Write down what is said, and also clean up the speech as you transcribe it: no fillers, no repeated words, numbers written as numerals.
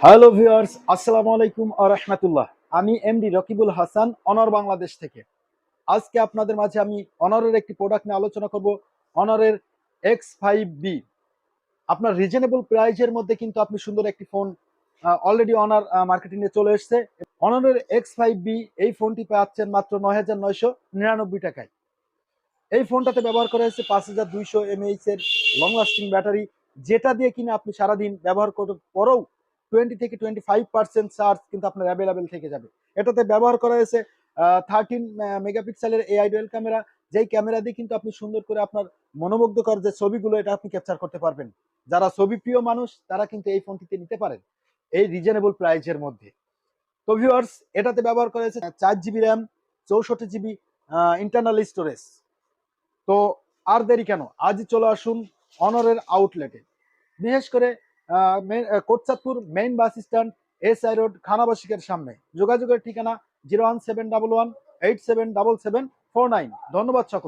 Hello viewers, আসসালামু আলাইকুম ওয়া রাহমাতুল্লাহ। আমি এমডি রকিবুল হাসান, অনর বাংলাদেশ থেকে। আজকে আপনাদের মাঝে আমি অনরের একটি প্রোডাক্ট নিয়ে আলোচনা করব। অনরের X5B। আপনার রিজনেবল প্রাইজের মধ্যে কিন্তু আপনি সুন্দর একটি ফোন অলরেডি অনার মার্কেটিং এ চলে এসেছে। অনরের X5B এই ফোনটি পাচ্ছেন মাত্র ৯,৯৯৯ টাকায়। এই ফোনটাতে ব্যবহার করা হয়েছে ৫,২০০ এর লং লাস্টিং ব্যাটারি, যেটা দিয়ে কিনা আপনি সারাদিন ব্যবহার করার পরেও 20 থেকে 25% চার্জ কিন্তু আপনার অ্যাভেলেবেল থেকে যাবে। এটাতে ব্যবহার করা হয়েছে 13 মেগাপিক্সেলের এআই ডুয়াল ক্যামেরা, যেই ক্যামেরা দিয়ে কিন্তু আপনি সুন্দর করে আপনার মনোমুগ্ধকর যে ছবিগুলো এটা আপনি ক্যাপচার করতে পারবেন। যারা ছবি প্রিয় মানুষ তারা কিন্তু এই ফোনটিতে নিতে পারেন এই রিজনেবল প্রাইজের মধ্যে। তো ভিউয়ার্স, এটাতে ব্যবহার করা হয়েছে 4 GB RAM, 64 GB internal storage. তো আর দেরি কেন, আজই চলে আসুন অনরের আউটলেটে। বিশেষ করে Kotchandpur main bus stand, SI road, খানাবাসিকের সামনে। যোগাযোগের ঠিকানা 01711 877749। ধন্যবাদ সকল।